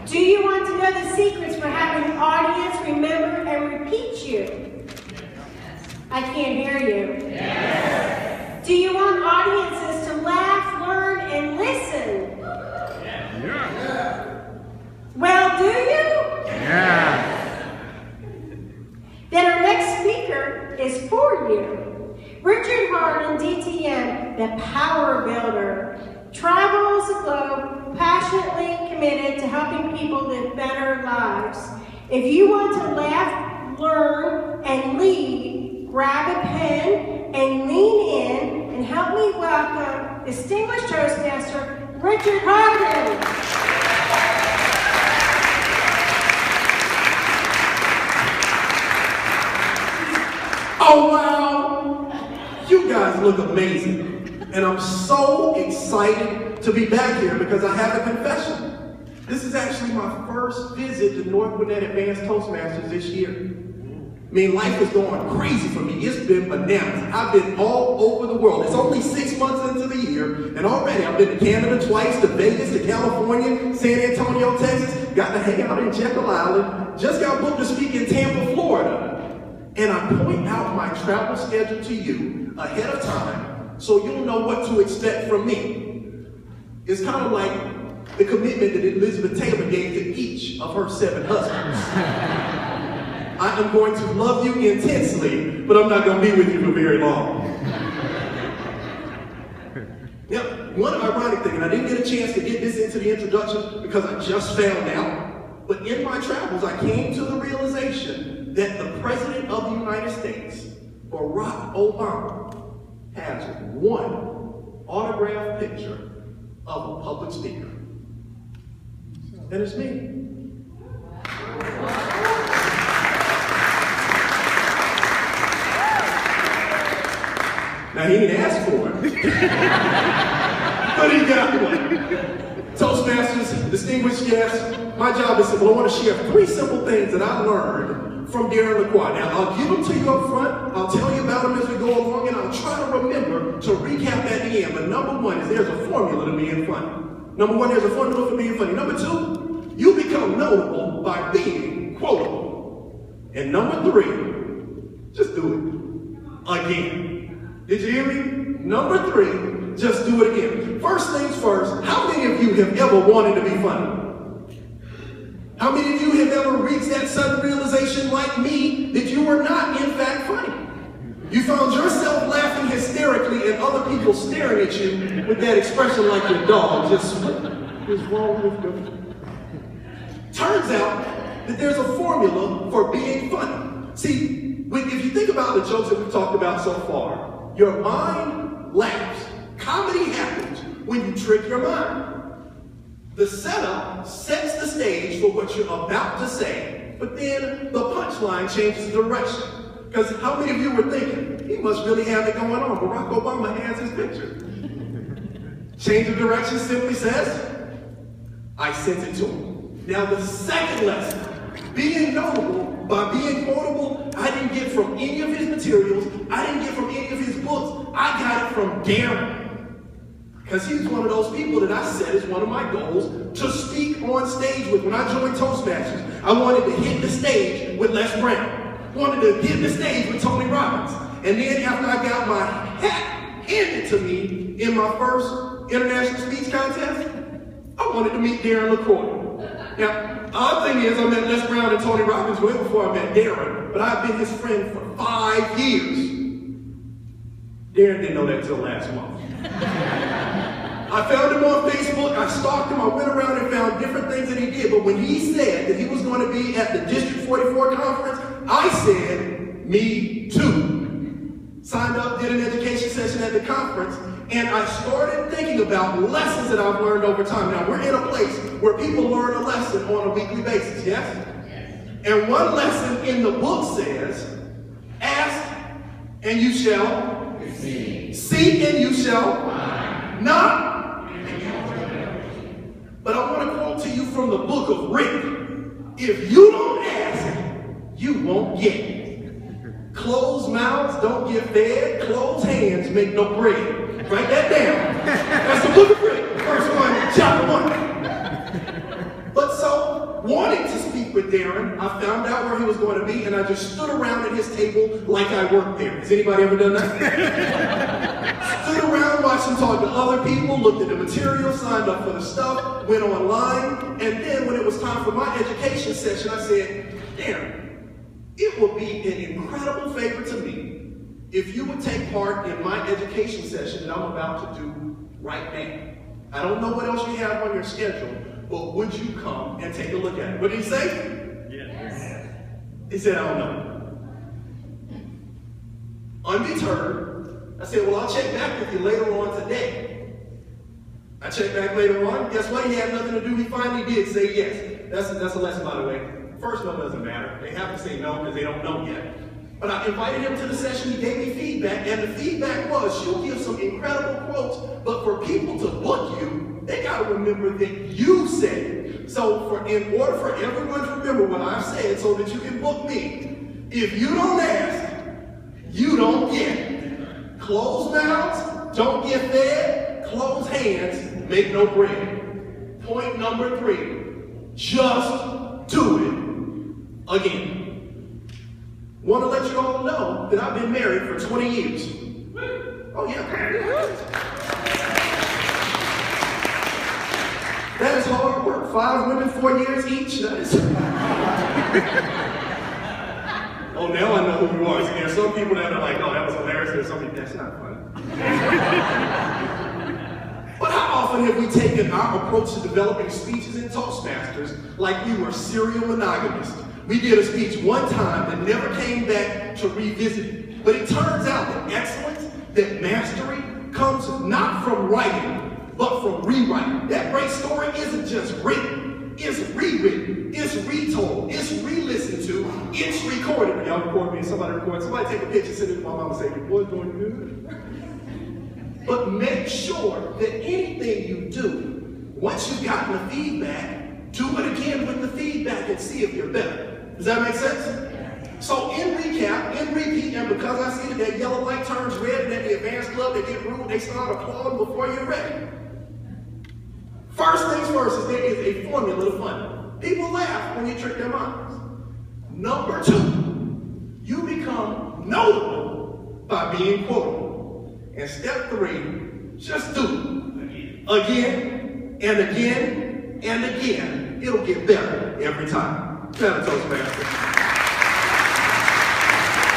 Do you want to know the secrets for having an audience remember and repeat you? I can't hear you. Yes. Do you want audiences to laugh, learn, and listen? Yeah. Well, do you? Yeah. Then our next speaker is for you. Richard Hardon, DTM, the power builder, travels the globe, passionately committed to helping people live better lives. If you want to laugh, learn, and lead, grab a pen and lean in and help me welcome distinguished Toastmaster Richard Hardon. Oh wow! You guys look amazing. And I'm so excited to be back here because I have a confession. This is actually my first visit to North Gwinnett Advanced Toastmasters this year. I mean, life is going crazy for me. It's been bananas. I've been all over the world. It's only 6 months into the year, and already I've been to Canada twice, to Vegas, to California, San Antonio, Texas, got to hang out in Jekyll Island, just got booked to speak in Tampa, Florida. And I point out my travel schedule to you ahead of time so you'll know what to expect from me. It's kind of like the commitment that Elizabeth Taylor gave to each of her 7 husbands. I am going to love you intensely, but I'm not going to be with you for very long. Now, one ironic thing, and I didn't get a chance to get this into the introduction because I just found out, but in my travels, I came to the realization that the President of the United States, Barack Obama, has one autographed picture of a public speaker. And it's me. Now, he didn't ask for it, but he got one. Toastmasters, distinguished guests, my job is simple. I want to share 3 simple things that I learned from Darren Lacroix. Now, I'll give them to you up front. I'll tell you about them as we go along, and I'll try to remember to recap at the end. But number 1 is there's a formula to being funny. Number 1, there's a formula for being funny. Number 2, you become notable by being quotable. And number 3, just do it again. Did you hear me? Number 3, just do it again. First things first, how many of you have ever wanted to be funny? How many of you have ever reached that sudden realization like me that you were not in fact funny? You found yourself laughing hysterically and other people staring at you with that expression like your dog, just what is wrong with you? Turns out that there's a formula for being funny. See, if you think about the jokes that we've talked about so far, your mind laughs. Comedy happens when you trick your mind. The setup sets the stage for what you're about to say, but then the punchline changes direction. Because how many of you were thinking, he must really have it going on? Barack Obama has his picture. Change of direction simply says, I sent it to him. Now the second lesson, being notable by being quotable, I didn't get from any of his materials, I didn't get from any of his books, I got it from Darren. Because he's one of those people that I set as one of my goals to speak on stage with. When I joined Toastmasters, I wanted to hit the stage with Les Brown. Wanted to hit the stage with Tony Robbins. And then after I got my hat handed to me in my first international speech contest, I wanted to meet Darren Lacroix. Now, the odd thing is I met Les Brown and Tony Robbins way before I met Darren, but I've been his friend for 5 years. Darren didn't know that until last month. I found him on Facebook, I stalked him, I went around and found different things that he did, but when he said that he was going to be at the District 44 conference, I said, me too. Signed up, did an education session at the conference, and I started thinking about lessons that I've learned over time. Now, we're in a place where people learn a lesson on a weekly basis, yes? And one lesson in the book says, ask and you shall receive. Seek and you shall find. Knock. But I want to quote to you from the book of Rick. If you don't ask, you won't get. Closed mouths don't get fed. Closed hands make no bread. Write that down. That's the book of Rick. First one, chapter 1. But so, wanting to speak with Darren, I found out where he was going to be, and I just stood around at his table like I worked there. Has anybody ever done that? Stood around, watched him talk to other people, looked at the material, signed up for the stuff, went online, and then when it was time for my education session, I said, Darren, it would be an incredible favor to me if you would take part in my education session that I'm about to do right now. I don't know what else you have on your schedule, but would you come and take a look at it? What did he say? Yes. He said, I don't know. Undeterred, I said, well, I'll check back with you later on today. I checked back later on. Guess what? He had nothing to do. He finally did say yes. That's a lesson, by the way. First no doesn't matter. They have to say no because they don't know yet. But I invited him to the session. He gave me feedback, and the feedback was, she'll give some incredible quotes, but for people to book you, they got to remember that you said it. So in order for everyone to remember what I've said so that you can book me, if you don't ask, you don't get. Closed mouths don't get fed. Closed hands make no bread. Point number 3, just do it again. Want to let you all know that I've been married for 20 years. Oh yeah. That is hard work. 5 women, 4 years each. That is. Oh, now I know who you are. There's some people that are like, oh, that was hilarious. There's some people that's not funny. But how often have we taken our approach to developing speeches in Toastmasters like we were serial monogamists? We did a speech one time and never came back to revisit it. But it turns out that excellence, that mastery, comes not from writing, but from rewriting. That great story isn't just written, it's rewritten, it's retold, it's re-listened to, it's recorded. Y'all record me, somebody record, somebody take a picture, send it to my mom and say, your boy's doing good. But make sure that anything you do, once you've gotten the feedback, do it again with the feedback and see if you're better. Does that make sense? So in recap, in repeat, and because I see that yellow light turns red and at the advanced club they get rude, they start applauding before you're ready. First things first is there is a formula to fun. People laugh when you trick their minds. Number 2, you become notable by being quotable. And step 3, just do it. Again, and again, and again. It'll get better every time. Shout out to Toastmasters.